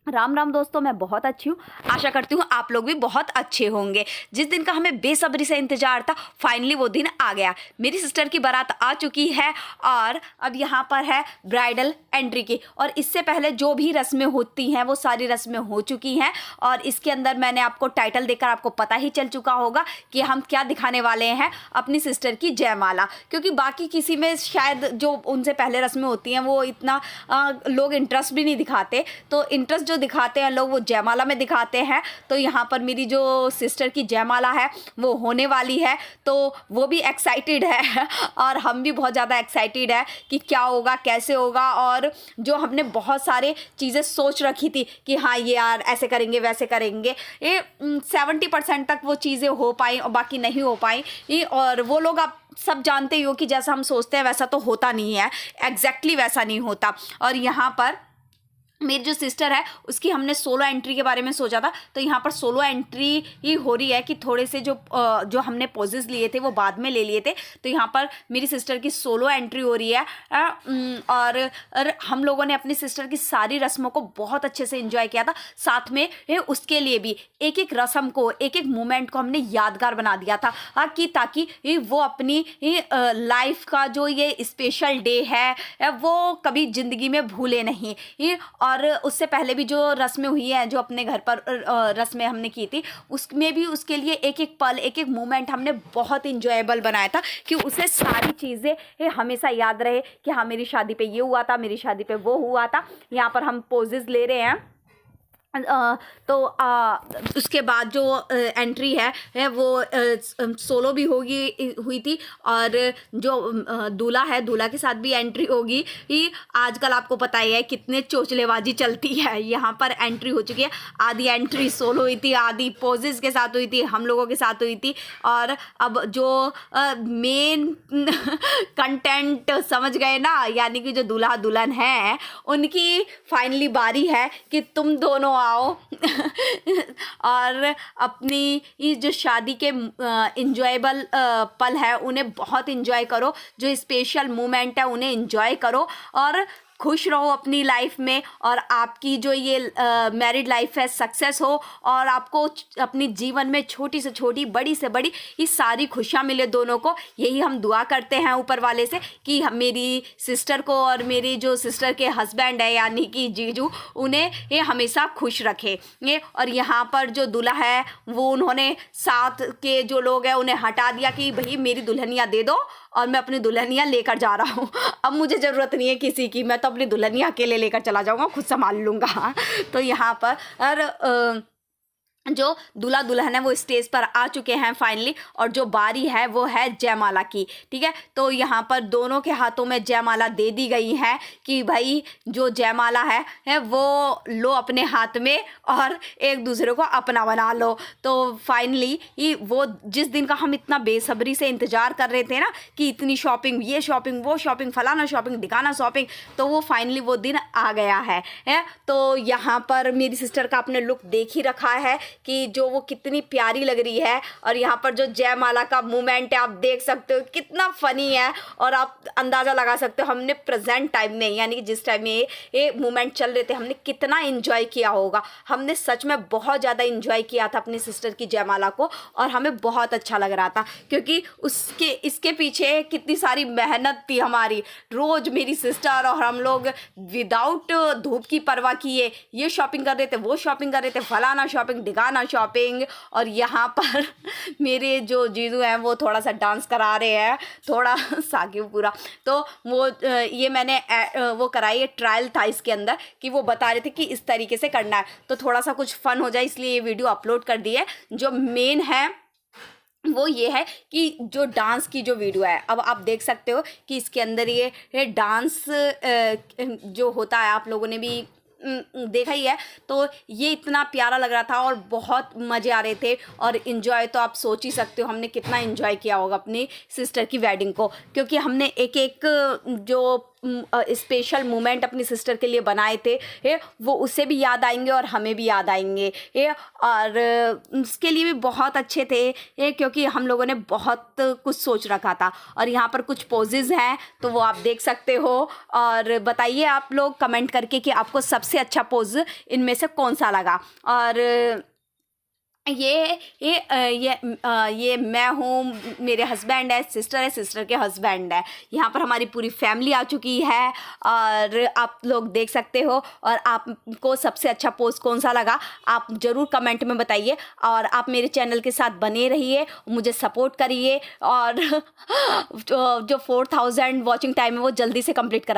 राम राम दोस्तों, मैं बहुत अच्छी हूँ। आशा करती हूँ आप लोग भी बहुत अच्छे होंगे। जिस दिन का हमें बेसब्री से इंतजार था, फाइनली वो दिन आ गया। मेरी सिस्टर की बारात आ चुकी है और अब यहाँ पर है ब्राइडल एंट्री की। और इससे पहले जो भी रस्में होती हैं वो सारी रस्में हो चुकी हैं। और इसके अंदर मैंने आपको टाइटल देकर आपको पता ही चल चुका होगा कि हम क्या दिखाने वाले हैं, अपनी सिस्टर की जयमाला। क्योंकि बाकी किसी में शायद जो उनसे पहले रस्में होती हैं वो इतना लोग इंटरेस्ट भी नहीं दिखाते। तो इंटरेस्ट जो दिखाते हैं लोग वो जयमाला में दिखाते हैं। तो यहाँ पर मेरी जो सिस्टर की जयमाला है वो होने वाली है, तो वो भी एक्साइटेड है और हम भी बहुत ज़्यादा एक्साइटेड है कि क्या होगा, कैसे होगा। और जो हमने बहुत सारे चीज़ें सोच रखी थी कि हाँ ये यार ऐसे करेंगे वैसे करेंगे, ये 70% तक वो चीज़ें हो पाई और बाकी नहीं हो पाई। और वो लोग आप सब जानते ही हो कि जैसा हम सोचते हैं वैसा तो होता नहीं है, एग्जैक्टली वैसा नहीं होता। और यहाँ पर मेरी जो सिस्टर है उसकी हमने सोलो एंट्री के बारे में सोचा था। तो यहाँ पर सोलो एंट्री ही हो रही है कि थोड़े से जो हमने पोजेस लिए थे वो बाद में ले लिए थे। तो यहाँ पर मेरी सिस्टर की सोलो एंट्री हो रही है। और हम लोगों ने अपनी सिस्टर की सारी रस्मों को बहुत अच्छे से एंजॉय किया था। साथ में उसके लिए भी एक एक रस्म को, एक एक मोमेंट को हमने यादगार बना दिया था कि ताकि वो अपनी लाइफ का जो ये स्पेशल डे है वो कभी ज़िंदगी में भूले नहीं। और उससे पहले भी जो रस्में हुई हैं, जो अपने घर पर रस्में हमने की थी, उसमें भी उसके लिए एक एक पल, एक एक मोमेंट हमने बहुत इंजॉयबल बनाया था कि उसे सारी चीज़ें हमेशा याद रहे कि हाँ मेरी शादी पे ये हुआ था, मेरी शादी पे वो हुआ था। यहाँ पर हम पोजेस ले रहे हैं। तो उसके बाद जो एंट्री है वो सोलो भी हुई थी। और जो दूल्हा है, दूल्हा के साथ भी एंट्री होगी। आजकल आपको पता ही है कितने चोचलेबाजी चलती है। यहाँ पर एंट्री हो चुकी है। आधी एंट्री सोलो हुई थी, आधी पोजेस के साथ हुई थी, हम लोगों के साथ हुई थी। और अब जो मेन कंटेंट समझ गए ना, यानी कि जो दूल्हा दुल्हन है उनकी फाइनली बारी है कि तुम दोनों आओ और अपनी ये जो शादी के इंजॉयबल पल है उन्हें बहुत इंजॉय करो, जो स्पेशल मोमेंट है उन्हें इंजॉय करो और खुश रहो अपनी लाइफ में। और आपकी जो ये मैरिड लाइफ है सक्सेस हो और आपको अपनी जीवन में छोटी से छोटी, बड़ी से बड़ी ये सारी खुशियाँ मिले दोनों को। यही हम दुआ करते हैं ऊपर वाले से कि मेरी सिस्टर को और मेरी जो सिस्टर के हस्बैंड है यानी कि जीजू, उन्हें ये हमेशा खुश रखे। ये और यहाँ पर जो दूल्हा है वो उन्होंने साथ के जो लोग हैं उन्हें हटा दिया कि भाई मेरी दुल्हनिया दे दो और मैं अपनी दुल्हनिया लेकर जा रहा हूँ। अब मुझे ज़रूरत नहीं है किसी की, मैं तो अपनी दुल्हनिया अकेले लेकर चला जाऊँगा, खुद संभाल लूँगा। तो यहाँ पर जो दूल्हा दुल्हन है वो स्टेज पर आ चुके हैं फाइनली। और जो बारी है वो है जयमाला की। ठीक है, तो यहाँ पर दोनों के हाथों में जयमाला दे दी गई है कि भाई जो जयमाला है वो लो अपने हाथ में और एक दूसरे को अपना बना लो। तो फाइनली वो जिस दिन का हम इतना बेसब्री से इंतज़ार कर रहे थे ना कि इतनी शॉपिंग, ये शॉपिंग, वो शॉपिंग, फलाना शॉपिंग, दिखाना शॉपिंग, तो वो फाइनली वो दिन आ गया है। तो यहाँ पर मेरी सिस्टर का आपने लुक देख ही रखा है कि जो वो कितनी प्यारी लग रही है। और यहाँ पर जो जयमाला का मोमेंट है आप देख सकते हो कितना फ़नी है। और आप अंदाज़ा लगा सकते हो हमने प्रेजेंट टाइम में, यानी कि जिस टाइम में ये मोमेंट चल रहे थे, हमने कितना इन्जॉय किया होगा। हमने सच में बहुत ज़्यादा इन्जॉय किया था अपनी सिस्टर की जयमाला को और हमें बहुत अच्छा लग रहा था क्योंकि इसके पीछे कितनी सारी मेहनत थी हमारी। रोज़ मेरी सिस्टर और हम लोग विदाउट धूप की परवाह किए ये शॉपिंग कर रहे थे, वो शॉपिंग कर रहे थे, फलाना शॉपिंग, दिखाना शॉपिंग। और यहाँ पर मेरे जो जीजू हैं वो थोड़ा सा डांस करा रहे हैं, थोड़ा साकिब पूरा। तो वो ये मैंने वो कराई है, ट्रायल था इसके अंदर कि वो बता रहे थे कि इस तरीके से करना है, तो थोड़ा सा कुछ फन हो जाए इसलिए ये वीडियो अपलोड कर दी है। जो मेन है वो ये है कि जो डांस की जो वीडियो है, अब आप देख सकते हो कि इसके अंदर ये डांस जो होता है आप लोगों ने भी देखा ही है। तो ये इतना प्यारा लग रहा था और बहुत मज़े आ रहे थे। और इन्जॉय तो आप सोच ही सकते हो हमने कितना इन्जॉय किया होगा अपनी सिस्टर की वेडिंग को, क्योंकि हमने एक एक जो स्पेशल मोमेंट अपनी सिस्टर के लिए बनाए थे वो उसे भी याद आएंगे और हमें भी याद आएंगे और उसके लिए भी बहुत अच्छे थे क्योंकि हम लोगों ने बहुत कुछ सोच रखा था। और यहाँ पर कुछ पोजेज़ हैं तो वो आप देख सकते हो और बताइए आप लोग कमेंट करके कि आपको सबसे अच्छा पोज इनमें से कौन सा लगा। और ये मैं हूँ, मेरे हस्बैंड है, सिस्टर के हस्बैंड है। यहाँ पर हमारी पूरी फैमिली आ चुकी है और आप लोग देख सकते हो। और आपको सबसे अच्छा पोस्ट कौन सा लगा आप ज़रूर कमेंट में बताइए। और आप मेरे चैनल के साथ बने रहिए, मुझे सपोर्ट करिए और जो 4000 वॉचिंग टाइम है वो जल्दी से कंप्लीट करा।